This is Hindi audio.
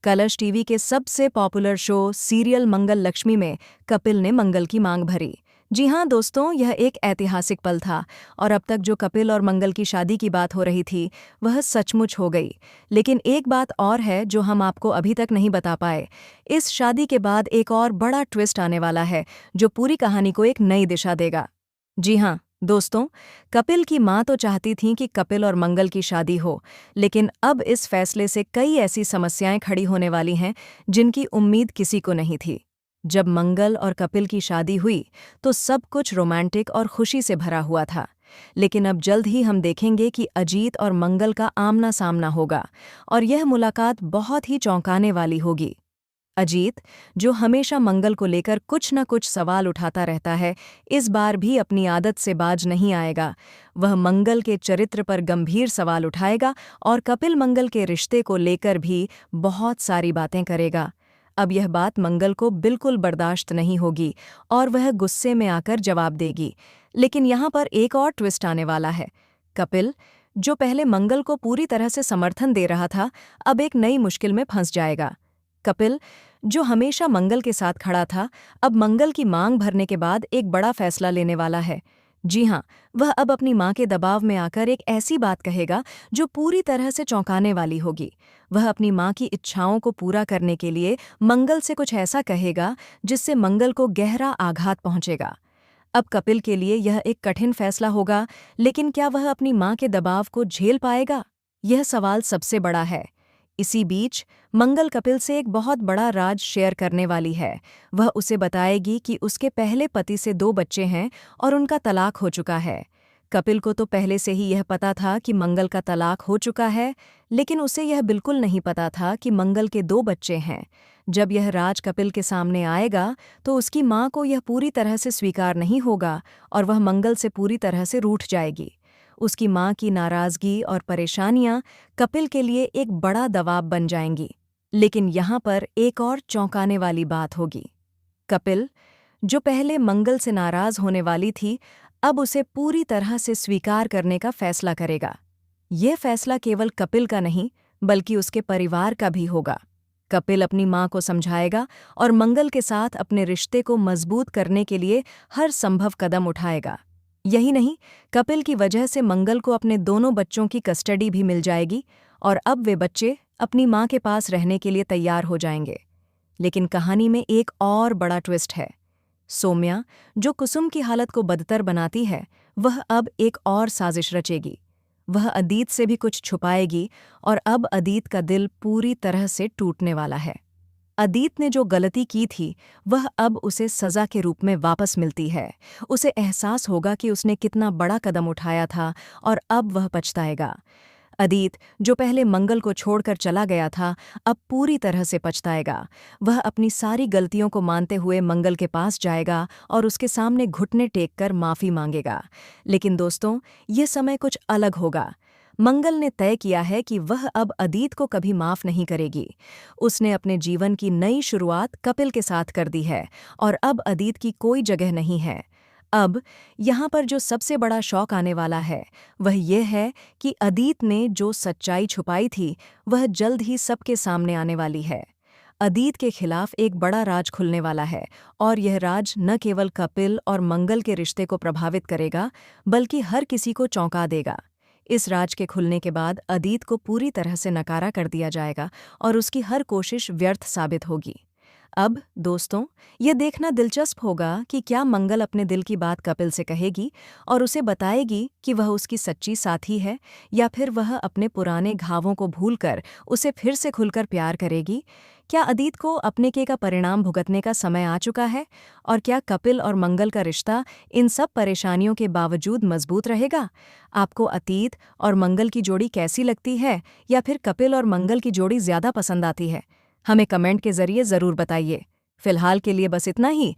कलर्स टीवी के सबसे पॉपुलर शो सीरियल मंगल लक्ष्मी में कपिल ने मंगल की मांग भरी। जी हाँ दोस्तों, यह एक ऐतिहासिक पल था और अब तक जो कपिल और मंगल की शादी की बात हो रही थी वह सचमुच हो गई। लेकिन एक बात और है जो हम आपको अभी तक नहीं बता पाए। इस शादी के बाद एक और बड़ा ट्विस्ट आने वाला है जो पूरी कहानी को एक नई दिशा देगा। जी हाँ दोस्तों, कपिल की मां तो चाहती थीं कि कपिल और मंगल की शादी हो, लेकिन अब इस फैसले से कई ऐसी समस्याएं खड़ी होने वाली हैं जिनकी उम्मीद किसी को नहीं थी। जब मंगल और कपिल की शादी हुई तो सब कुछ रोमांटिक और खुशी से भरा हुआ था, लेकिन अब जल्द ही हम देखेंगे कि अजीत और मंगल का आमना सामना होगा और यह मुलाकात बहुत ही चौंकाने वाली होगी। अजीत, जो हमेशा मंगल को लेकर कुछ न कुछ सवाल उठाता रहता है, इस बार भी अपनी आदत से बाज नहीं आएगा। वह मंगल के चरित्र पर गंभीर सवाल उठाएगा और कपिल मंगल के रिश्ते को लेकर भी बहुत सारी बातें करेगा। अब यह बात मंगल को बिल्कुल बर्दाश्त नहीं होगी और वह गुस्से में आकर जवाब देगी। लेकिन यहाँ पर एक और ट्विस्ट आने वाला है। कपिल, जो पहले मंगल को पूरी तरह से समर्थन दे रहा था, अब एक नई मुश्किल में फंस जाएगा। कपिल, जो हमेशा मंगल के साथ खड़ा था, अब मंगल की मांग भरने के बाद एक बड़ा फैसला लेने वाला है। जी हाँ, वह अब अपनी मां के दबाव में आकर एक ऐसी बात कहेगा जो पूरी तरह से चौंकाने वाली होगी। वह अपनी मां की इच्छाओं को पूरा करने के लिए मंगल से कुछ ऐसा कहेगा जिससे मंगल को गहरा आघात पहुंचेगा। अब कपिल के लिए यह एक कठिन फैसला होगा, लेकिन क्या वह अपनी मां के दबाव को झेल पाएगा? यह सवाल सबसे बड़ा है। इसी बीच मंगल कपिल से एक बहुत बड़ा राज शेयर करने वाली है। वह उसे बताएगी कि उसके पहले पति से 2 बच्चे हैं और उनका तलाक हो चुका है। कपिल को तो पहले से ही यह पता था कि मंगल का तलाक हो चुका है, लेकिन उसे यह बिल्कुल नहीं पता था कि मंगल के 2 बच्चे हैं। जब यह राज कपिल के सामने आएगा तो उसकी मां को यह पूरी तरह से स्वीकार नहीं होगा और वह मंगल से पूरी तरह से रूठ जाएगी। उसकी मां की नाराजगी और परेशानियां कपिल के लिए एक बड़ा दबाव बन जाएंगी। लेकिन यहाँ पर एक और चौंकाने वाली बात होगी। कपिल, जो पहले मंगल से नाराज होने वाली थी, अब उसे पूरी तरह से स्वीकार करने का फैसला करेगा। यह फैसला केवल कपिल का नहीं, बल्कि उसके परिवार का भी होगा। कपिल अपनी मां को समझाएगा और मंगल के साथ अपने रिश्ते को मजबूत करने के लिए हर संभव कदम उठाएगा। यही नहीं, कपिल की वजह से मंगल को अपने दोनों बच्चों की कस्टडी भी मिल जाएगी और अब वे बच्चे अपनी मां के पास रहने के लिए तैयार हो जाएंगे। लेकिन कहानी में एक और बड़ा ट्विस्ट है। सोम्या, जो कुसुम की हालत को बदतर बनाती है, वह अब एक और साजिश रचेगी। वह अदीत से भी कुछ छुपाएगी और अब अदीत का दिल पूरी तरह से टूटने वाला है। अदीत ने जो गलती की थी वह अब उसे सज़ा के रूप में वापस मिलती है। उसे एहसास होगा कि उसने कितना बड़ा कदम उठाया था और अब वह पछताएगा। अदीत, जो पहले मंगल को छोड़कर चला गया था, अब पूरी तरह से पछताएगा। वह अपनी सारी गलतियों को मानते हुए मंगल के पास जाएगा और उसके सामने घुटने टेक कर माफ़ी मांगेगा। लेकिन दोस्तों, ये समय कुछ अलग होगा। मंगल ने तय किया है कि वह अब अदीत को कभी माफ़ नहीं करेगी। उसने अपने जीवन की नई शुरुआत कपिल के साथ कर दी है और अब अदीत की कोई जगह नहीं है। अब यहाँ पर जो सबसे बड़ा शौक आने वाला है वह यह है कि अदीत ने जो सच्चाई छुपाई थी वह जल्द ही सबके सामने आने वाली है। अदीत के खिलाफ एक बड़ा राज खुलने वाला है और यह राज न केवल कपिल और मंगल के रिश्ते को प्रभावित करेगा, बल्कि हर किसी को चौंका देगा। इस राज के खुलने के बाद अदीत को पूरी तरह से नकारा कर दिया जाएगा और उसकी हर कोशिश व्यर्थ साबित होगी। अब दोस्तों, यह देखना दिलचस्प होगा कि क्या मंगल अपने दिल की बात कपिल से कहेगी और उसे बताएगी कि वह उसकी सच्ची साथी है, या फिर वह अपने पुराने घावों को भूलकर उसे फिर से खुलकर प्यार करेगी। क्या अदीत को अपने के का परिणाम भुगतने का समय आ चुका है और क्या कपिल और मंगल का रिश्ता इन सब परेशानियों के बावजूद मजबूत रहेगा? आपको अतीत और मंगल की जोड़ी कैसी लगती है, या फिर कपिल और मंगल की जोड़ी ज़्यादा पसंद आती है? हमें कमेंट के जरिए ज़रूर बताइए। फिलहाल के लिए बस इतना ही।